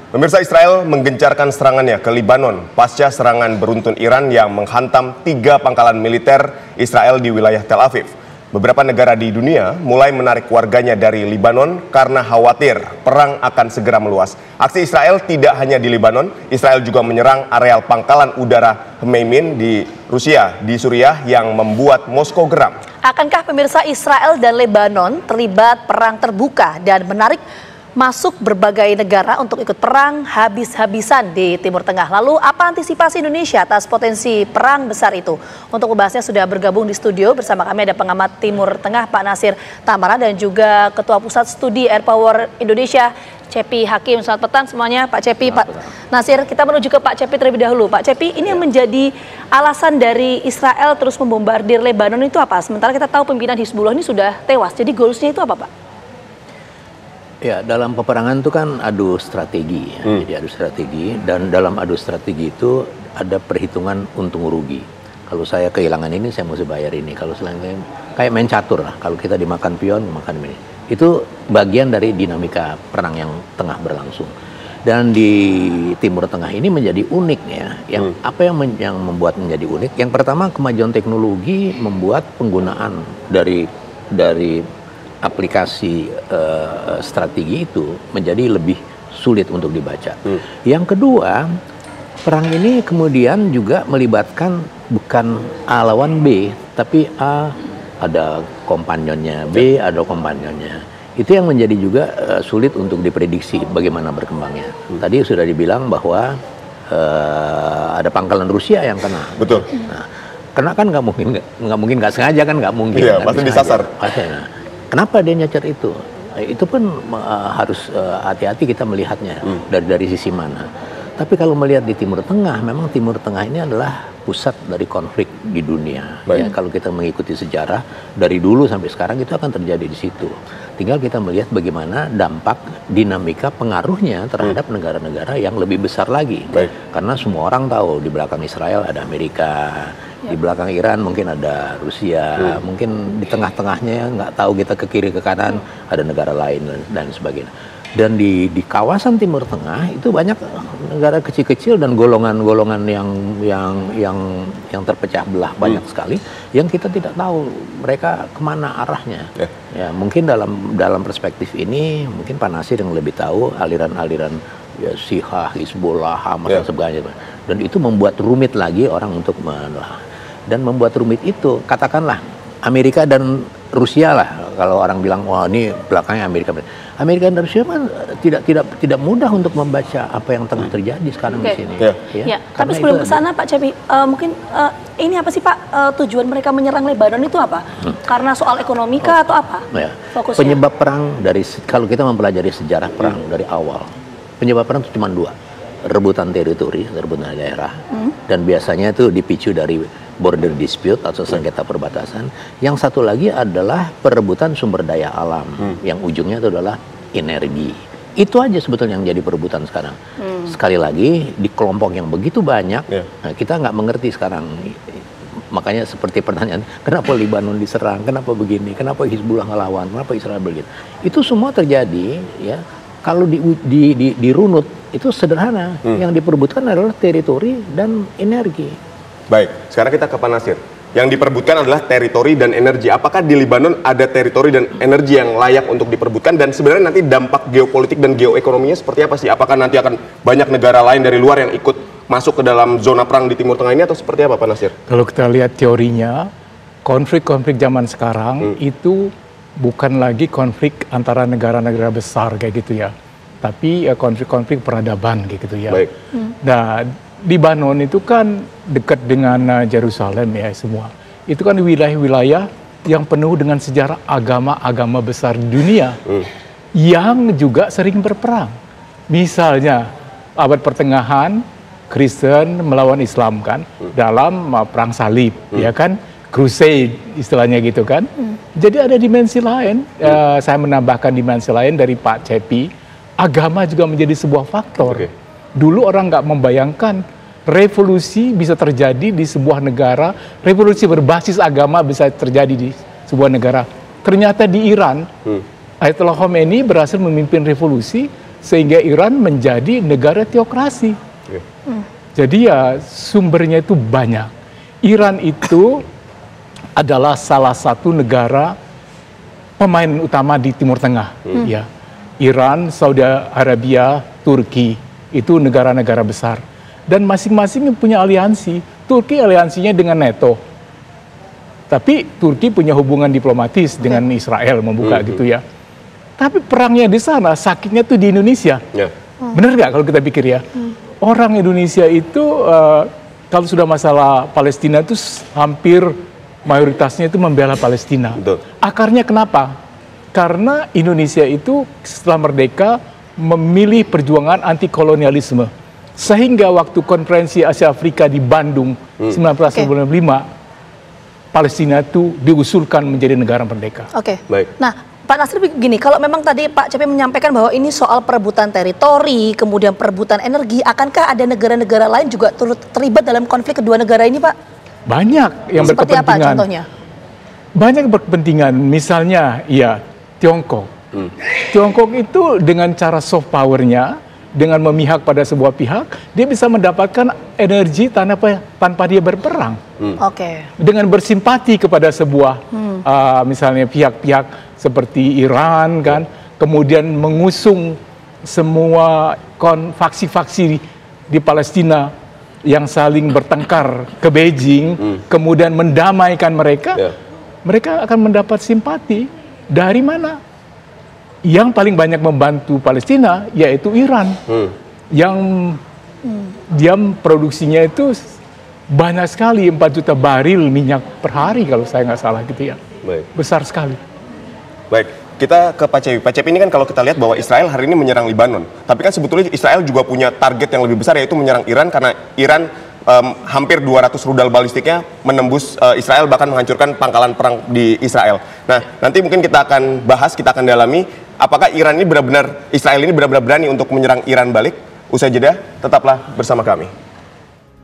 Pemirsa, Israel menggencarkan serangannya ke Lebanon pasca serangan beruntun Iran yang menghantam 3 pangkalan militer Israel di wilayah Tel Aviv. Beberapa negara di dunia mulai menarik warganya dari Lebanon karena khawatir perang akan segera meluas. Aksi Israel tidak hanya di Lebanon, Israel juga menyerang areal pangkalan udara Hmeimin di Rusia, di Suriah yang membuat Moskow geram. Akankah pemirsa Israel dan Lebanon terlibat perang terbuka dan menarik masuk berbagai negara untuk ikut perang habis-habisan di Timur Tengah? Lalu apa antisipasi Indonesia atas potensi perang besar itu? Untuk membahasnya sudah bergabung di studio bersama kami ada pengamat Timur Tengah Pak Nasir Tamara dan juga Ketua Pusat Studi Air Power Indonesia Cepi Hakim. Selamat petang semuanya Pak Cepi, Pak Nasir. Kita menuju ke Pak Cepi terlebih dahulu. Pak Cepi, ini yang menjadi alasan dari Israel terus membombardir Lebanon itu apa? Sementara kita tahu pimpinan Hizbullah ini sudah tewas. Jadi goalsnya itu apa, Pak? Ya, dalam peperangan itu kan adu strategi, ya. Jadi adu strategi, dan dalam adu strategi itu ada perhitungan untung rugi. Kalau saya kehilangan ini, saya mesti bayar ini. Kalau selain kayak main catur lah. Kalau kita dimakan pion, makan ini. Itu bagian dari dinamika perang yang tengah berlangsung. Dan di Timur Tengah ini menjadi unik ya. Apa yang membuat menjadi unik? Yang pertama, kemajuan teknologi membuat penggunaan dari aplikasi strategi itu menjadi lebih sulit untuk dibaca. Yang kedua, perang ini kemudian juga melibatkan bukan A lawan B, tapi A ada kompanyonnya, B ada kompanyonnya. Itu yang menjadi juga sulit untuk diprediksi bagaimana berkembangnya. Tadi sudah dibilang bahwa ada pangkalan Rusia yang kena. Betul. Nah, kena kan nggak mungkin nggak sengaja kan nggak mungkin. Iya, pasti disasar. Kenapa dia nyecer itu? Itu pun harus hati-hati kita melihatnya dari sisi mana. Tapi kalau melihat di Timur Tengah, memang Timur Tengah ini adalah pusat dari konflik di dunia. Ya, kalau kita mengikuti sejarah dari dulu sampai sekarang itu akan terjadi di situ. Tinggal kita melihat bagaimana dampak dinamika pengaruhnya terhadap negara-negara yang lebih besar lagi. Karena semua orang tahu di belakang Israel ada Amerika. Di belakang Iran mungkin ada Rusia, mungkin di tengah-tengahnya nggak tahu kita ke kiri ke kanan ada negara lain dan sebagainya. Dan di kawasan Timur Tengah itu banyak negara kecil-kecil dan golongan-golongan yang terpecah belah banyak sekali yang kita tidak tahu mereka kemana arahnya. Ya mungkin dalam perspektif ini mungkin Pak Nasir yang lebih tahu aliran-aliran ya, Syiah, Hizbullah, Hamas dan sebagainya. Dan itu membuat rumit lagi orang untuk menelaah. Dan membuat rumit itu, katakanlah Amerika dan Rusia lah, kalau orang bilang wah ini belakangnya Amerika dan Rusia kan tidak mudah untuk membaca apa yang tengah terjadi sekarang di sini. Ya. Tapi sebelum ke sana Pak Cepi, mungkin ini apa sih Pak tujuan mereka menyerang Lebanon itu apa? Karena soal ekonomi kah atau apa? Fokusnya? Penyebab perang kalau kita mempelajari sejarah perang dari awal, penyebab perang itu cuma 2. Rebutan teritori, rebutan daerah, dan biasanya itu dipicu dari border dispute atau sengketa perbatasan. Yang satu lagi adalah perebutan sumber daya alam, yang ujungnya itu adalah energi. Itu aja sebetulnya yang jadi perebutan sekarang. Sekali lagi di kelompok yang begitu banyak, nah, kita nggak mengerti sekarang. Makanya seperti pertanyaan, kenapa Lebanon diserang, kenapa begini, kenapa Hizbullah ngelawan, kenapa Israel begitu. Itu semua terjadi ya. Kalau dirunut itu sederhana, yang diperebutkan adalah teritori dan energi. Baik, sekarang kita ke Pak Nasir. Yang diperebutkan adalah teritori dan energi. Apakah di Lebanon ada teritori dan energi yang layak untuk diperebutkan? Dan sebenarnya nanti dampak geopolitik dan geoekonominya seperti apa sih? Apakah nanti akan banyak negara lain dari luar yang ikut masuk ke dalam zona perang di Timur Tengah ini atau seperti apa Pak Nasir? Kalau kita lihat teorinya, konflik-konflik zaman sekarang itu bukan lagi konflik antara negara-negara besar kayak gitu ya. Tapi konflik-konflik peradaban kayak gitu ya. Nah, Lebanon itu kan dekat dengan Yerusalem ya semua. Itu kan wilayah-wilayah yang penuh dengan sejarah agama-agama besar di dunia yang juga sering berperang. Misalnya abad pertengahan Kristen melawan Islam kan dalam perang salib ya kan, crusade istilahnya gitu kan. Jadi ada dimensi lain, saya menambahkan dimensi lain dari Pak Cepi, agama juga menjadi sebuah faktor. Dulu orang nggak membayangkan revolusi bisa terjadi di sebuah negara, revolusi berbasis agama bisa terjadi di sebuah negara. Ternyata di Iran, Ayatollah Khomeini berhasil memimpin revolusi sehingga Iran menjadi negara teokrasi. Jadi ya sumbernya itu banyak. Iran itu adalah salah satu negara pemain utama di Timur Tengah. Ya, Iran, Saudi Arabia, Turki itu negara-negara besar. Dan masing-masing punya aliansi. Turki aliansinya dengan NATO. Tapi Turki punya hubungan diplomatis dengan Israel, membuka gitu ya. Tapi perangnya di sana, sakitnya tuh di Indonesia. Benar nggak kalau kita pikir ya? Orang Indonesia itu kalau sudah masalah Palestina itu hampir mayoritasnya itu membela Palestina. Betul. Akarnya kenapa? Karena Indonesia itu setelah merdeka memilih perjuangan anti kolonialisme. Sehingga waktu konferensi Asia Afrika di Bandung 1995, Palestina itu diusulkan menjadi negara merdeka. Baik. Nah, Pak Nasir begini, kalau memang tadi Pak Cepi menyampaikan bahwa ini soal perebutan teritori, kemudian perebutan energi, akankah ada negara-negara lain juga turut terlibat dalam konflik kedua negara ini, Pak? Banyak yang Seperti berkepentingan. apa contohnya? Banyak berkepentingan, misalnya ya Tiongkok. Tiongkok itu dengan cara soft powernya, dengan memihak pada sebuah pihak, dia bisa mendapatkan energi tanpa dia berperang. Dengan bersimpati kepada sebuah, misalnya pihak-pihak seperti Iran, kan, kemudian mengusung semua faksi-faksi di Palestina yang saling bertengkar ke Beijing, kemudian mendamaikan mereka, mereka akan mendapat simpati dari mana? Yang paling banyak membantu Palestina yaitu Iran, yang dia produksinya itu banyak sekali, 4 juta baril minyak per hari kalau saya nggak salah gitu ya. Besar sekali. Baik, kita ke Pak Cepi. Pak Cepi, ini kan kalau kita lihat bahwa Israel hari ini menyerang Libanon, tapi kan sebetulnya Israel juga punya target yang lebih besar, yaitu menyerang Iran, karena Iran hampir 200 rudal balistiknya menembus Israel, bahkan menghancurkan pangkalan perang di Israel. Nah, nanti mungkin kita akan bahas, kita akan dalami apakah Israel ini benar-benar berani untuk menyerang Iran balik. Usai jeda, tetaplah bersama kami.